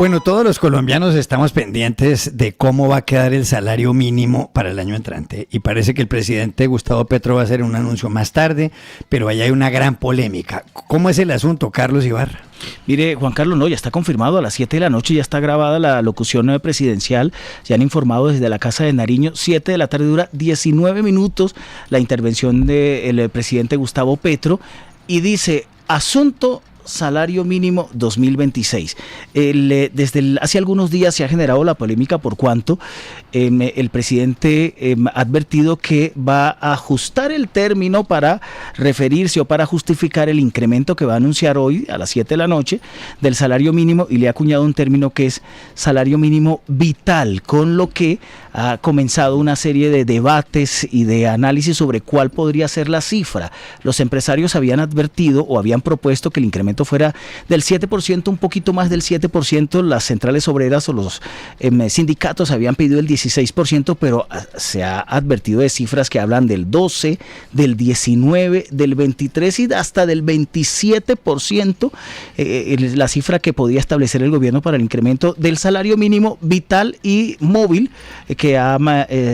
Bueno, todos los colombianos estamos pendientes de cómo va a quedar el salario mínimo para el año entrante y parece que el presidente Gustavo Petro va a hacer un anuncio más tarde, pero ahí hay una gran polémica. ¿Cómo es el asunto, Carlos Ibarra? Mire, Juan Carlos, no, ya está confirmado a las 7 de la noche, ya está grabada la locución presidencial, ya han informado desde la Casa de Nariño, 7 de la tarde, dura 19 minutos la intervención del presidente Gustavo Petro y dice, asunto salario mínimo 2026. Hace algunos días se ha generado la polémica por cuanto el presidente ha advertido que va a ajustar el término para referirse o para justificar el incremento que va a anunciar hoy a las 7 de la noche del salario mínimo y le ha acuñado un término que es salario mínimo vital, con lo que ha comenzado una serie de debates y de análisis sobre cuál podría ser la cifra. Los empresarios habían advertido o habían propuesto que el incremento fuera del 7%, un poquito más del 7%, las centrales obreras o los sindicatos habían pedido el 16%, pero se ha advertido de cifras que hablan del 12, del 19, del 23 y hasta del 27%, la cifra que podía establecer el gobierno para el incremento del salario mínimo vital y móvil que ha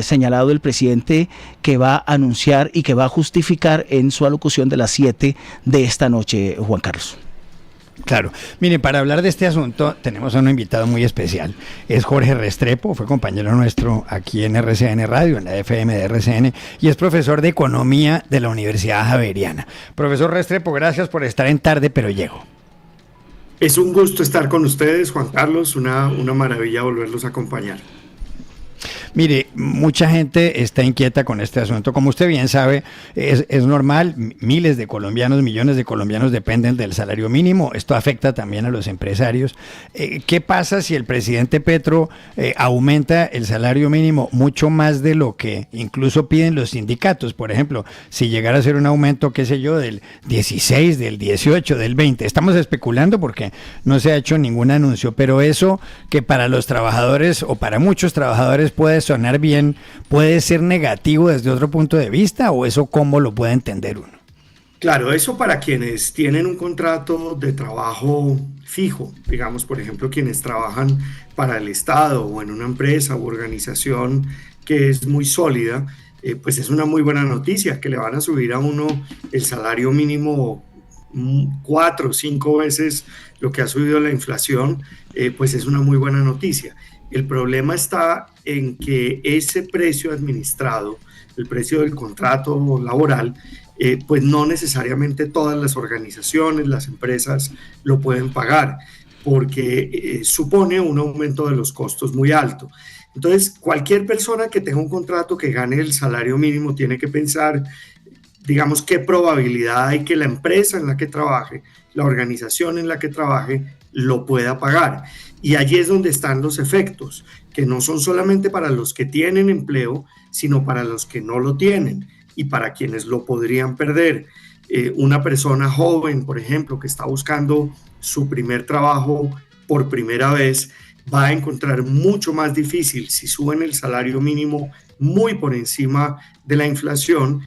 señalado el presidente que va a anunciar y que va a justificar en su alocución de las 7 de esta noche, Juan Carlos. Claro, miren, para hablar de este asunto tenemos a un invitado muy especial, es Jorge Restrepo, fue compañero nuestro aquí en RCN Radio, en la FM de RCN, y es profesor de Economía de la Universidad Javeriana. Profesor Restrepo, gracias por estar en Tarde Pero Llego. Es un gusto estar con ustedes, Juan Carlos, una maravilla volverlos a acompañar. Mire, mucha gente está inquieta con este asunto. Como usted bien sabe, es normal, miles de colombianos, millones de colombianos dependen del salario mínimo. Esto afecta también a los empresarios. ¿Qué pasa si el presidente Petro aumenta el salario mínimo mucho más de lo que incluso piden los sindicatos? Por ejemplo, si llegara a ser un aumento, qué sé yo, del 16, del 18, del 20. Estamos especulando porque no se ha hecho ningún anuncio, pero eso que para los trabajadores o para muchos trabajadores puede sonar bien, ¿puede ser negativo desde otro punto de vista o eso cómo lo puede entender uno? Claro, eso para quienes tienen un contrato de trabajo fijo, digamos, por ejemplo, quienes trabajan para el Estado o en una empresa u organización que es muy sólida, pues es una muy buena noticia que le van a subir a uno el salario mínimo 4 o 5 veces lo que ha subido la inflación, pues es una muy buena noticia. El problema está en que ese precio administrado, el precio del contrato laboral, pues no necesariamente todas las organizaciones, las empresas lo pueden pagar, porque supone un aumento de los costos muy alto. Entonces, cualquier persona que tenga un contrato que gane el salario mínimo tiene que pensar, digamos, qué probabilidad hay que la empresa en la que trabaje, la organización en la que trabaje, lo pueda pagar. Y allí es donde están los efectos, que no son solamente para los que tienen empleo, sino para los que no lo tienen y para quienes lo podrían perder. Una persona joven, por ejemplo, que está buscando su primer trabajo por primera vez, va a encontrar mucho más difícil si suben el salario mínimo muy por encima de la inflación,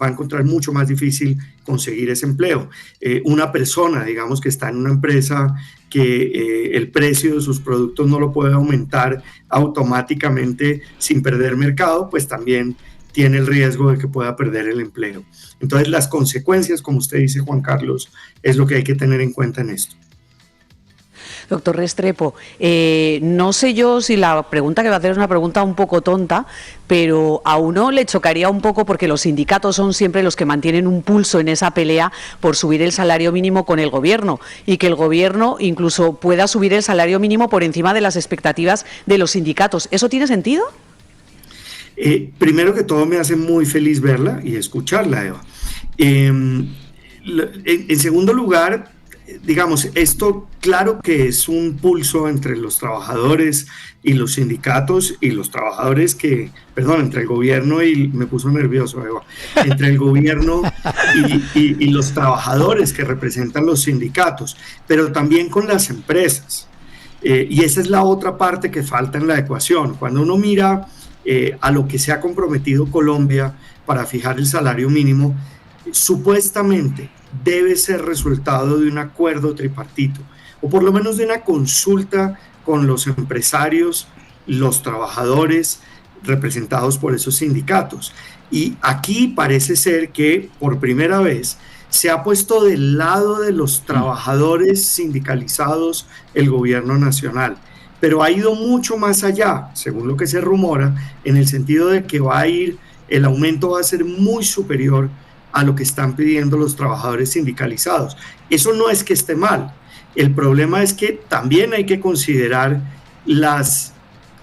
va a encontrar mucho más difícil conseguir ese empleo. Una persona, digamos, que está en una empresa que el precio de sus productos no lo puede aumentar automáticamente sin perder mercado, pues también tiene el riesgo de que pueda perder el empleo. Entonces, las consecuencias, como usted dice, Juan Carlos, es lo que hay que tener en cuenta en esto. Doctor Restrepo, no sé yo si la pregunta que va a hacer es una pregunta un poco tonta, pero a uno le chocaría un poco porque los sindicatos son siempre los que mantienen un pulso en esa pelea por subir el salario mínimo con el gobierno y que el gobierno incluso pueda subir el salario mínimo por encima de las expectativas de los sindicatos. ¿Eso tiene sentido? Primero que todo me hace muy feliz verla y escucharla, Eva. En segundo lugar, digamos, esto claro que es un pulso entre los trabajadores y los sindicatos y los trabajadores entre el gobierno y, me puso nervioso, Eva, entre el gobierno y los trabajadores que representan los sindicatos, pero también con las empresas. Y esa es la otra parte que falta en la ecuación. Cuando uno mira a lo que se ha comprometido Colombia para fijar el salario mínimo, supuestamente debe ser resultado de un acuerdo tripartito, o por lo menos de una consulta con los empresarios, los trabajadores representados por esos sindicatos. Y aquí parece ser que por primera vez se ha puesto del lado de los trabajadores sindicalizados el gobierno nacional, pero ha ido mucho más allá, según lo que se rumora, en el sentido de que el aumento va a ser muy superior a lo que están pidiendo los trabajadores sindicalizados. Eso no es que esté mal, el problema es que también hay que considerar las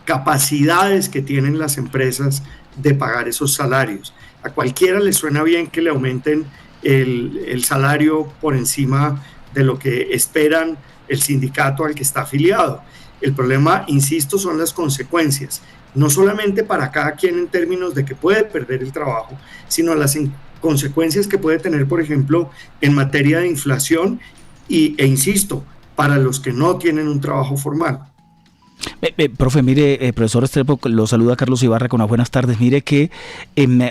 capacidades que tienen las empresas de pagar esos salarios. A cualquiera le suena bien que le aumenten el salario por encima de lo que esperan el sindicato al que está afiliado. El problema, insisto, son las consecuencias, no solamente para cada quien en términos de que puede perder el trabajo, sino las consecuencias que puede tener, por ejemplo, en materia de inflación e insisto, para los que no tienen un trabajo formal. Profe, mire, profesor Restrepo, lo saluda Carlos Ibarra con unas buenas tardes. Mire que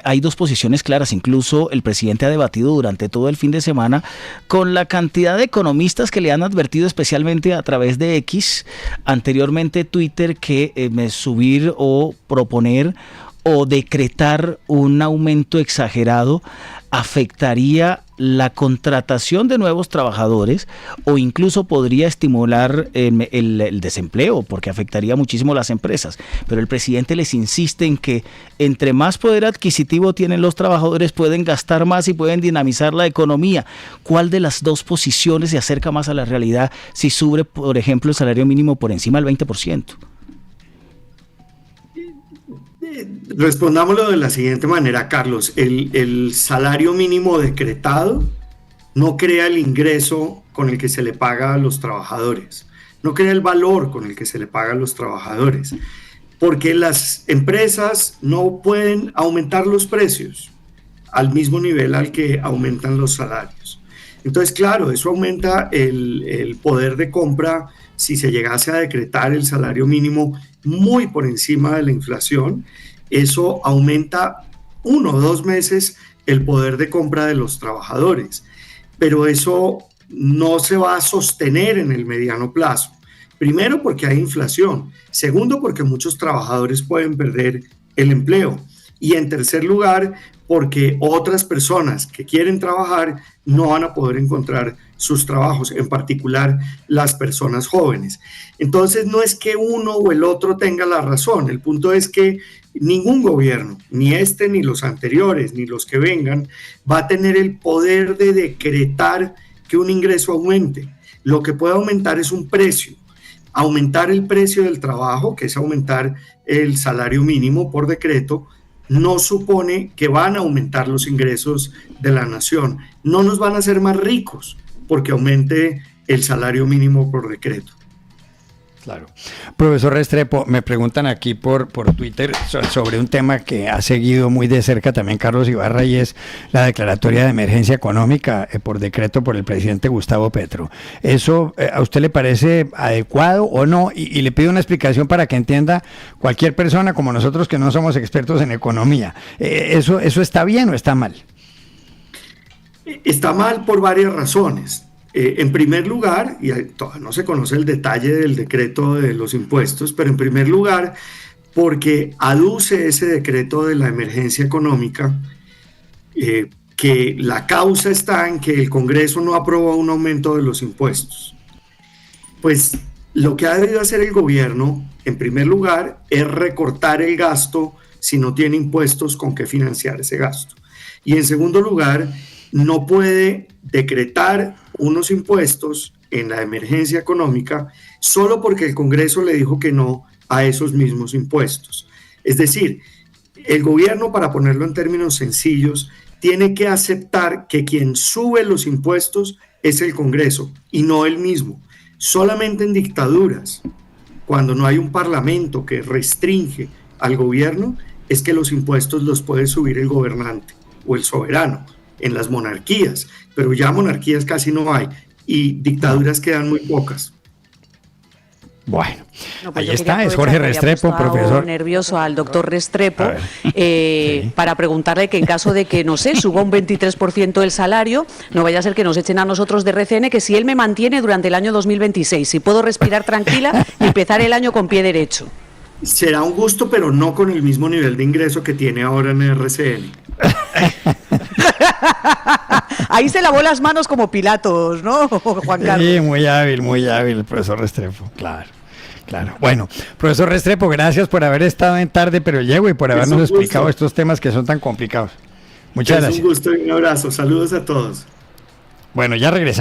hay dos posiciones claras, incluso el presidente ha debatido durante todo el fin de semana con la cantidad de economistas que le han advertido, especialmente a través de X, anteriormente Twitter, que subir o proponer o decretar un aumento exagerado afectaría la contratación de nuevos trabajadores o incluso podría estimular el desempleo, porque afectaría muchísimo a las empresas. Pero el presidente les insiste en que entre más poder adquisitivo tienen los trabajadores, pueden gastar más y pueden dinamizar la economía. ¿Cuál de las dos posiciones se acerca más a la realidad si sube, por ejemplo, el salario mínimo por encima del 20%? Respondámoslo de la siguiente manera, Carlos. El salario mínimo decretado no crea el ingreso con el que se le paga a los trabajadores, no crea el valor con el que se le paga a los trabajadores, porque las empresas no pueden aumentar los precios al mismo nivel al que aumentan los salarios. Entonces, claro, eso aumenta el poder de compra si se llegase a decretar el salario mínimo muy por encima de la inflación. Eso aumenta 1 o 2 meses el poder de compra de los trabajadores, pero eso no se va a sostener en el mediano plazo. Primero, porque hay inflación. Segundo, porque muchos trabajadores pueden perder el empleo. Y en tercer lugar, porque otras personas que quieren trabajar no van a poder encontrar sus trabajos, en particular las personas jóvenes. Entonces no es que uno o el otro tenga la razón, el punto es que ningún gobierno, ni este, ni los anteriores, ni los que vengan, va a tener el poder de decretar que un ingreso aumente. Lo que puede aumentar es un precio. Aumentar el precio del trabajo, que es aumentar el salario mínimo por decreto, no supone que van a aumentar los ingresos de la nación. No nos van a hacer más ricos porque aumente el salario mínimo por decreto. Claro. Profesor Restrepo, me preguntan aquí por Twitter sobre un tema que ha seguido muy de cerca también Carlos Ibarra, y es la declaratoria de emergencia económica por decreto por el presidente Gustavo Petro. ¿Eso a usted le parece adecuado o no? Y le pido una explicación para que entienda cualquier persona como nosotros que no somos expertos en economía. ¿Eso está bien o está mal? Está mal por varias razones. En primer lugar, y todavía no se conoce el detalle del decreto de los impuestos, pero en primer lugar, porque aduce ese decreto de la emergencia económica, que la causa está en que el Congreso no aprobó un aumento de los impuestos. Pues lo que ha debido hacer el gobierno, en primer lugar, es recortar el gasto si no tiene impuestos con qué financiar ese gasto. Y en segundo lugar, no puede decretar unos impuestos en la emergencia económica solo porque el Congreso le dijo que no a esos mismos impuestos. Es decir, el gobierno, para ponerlo en términos sencillos, tiene que aceptar que quien sube los impuestos es el Congreso y no él mismo. Solamente en dictaduras, cuando no hay un parlamento que restringe al gobierno, es que los impuestos los puede subir el gobernante o el soberano. En las monarquías, pero ya monarquías casi no hay y dictaduras quedan muy pocas. Bueno, No, pues ahí yo está, quería es Jorge aprovechar que había Restrepo, puesto profesor. nervioso al doctor Restrepo, A ver, sí. para preguntarle que en caso de que, no sé, suba un 23% el salario, no vaya a ser que nos echen a nosotros de RCN, que si él me mantiene durante el año 2026, si puedo respirar tranquila y empezar el año con pie derecho. Será un gusto, pero no con el mismo nivel de ingreso que tiene ahora en RCN. Ahí se lavó las manos como Pilatos, ¿no, Juan Carlos? Sí, muy hábil el profesor Restrepo, claro. Claro. Bueno, profesor Restrepo, gracias por haber estado en Tarde Pero Llego y por Es habernos un gusto. explicado estos temas que son tan complicados. Muchas Es gracias. un gusto y un abrazo. Saludos a todos. Bueno, ya regresamos.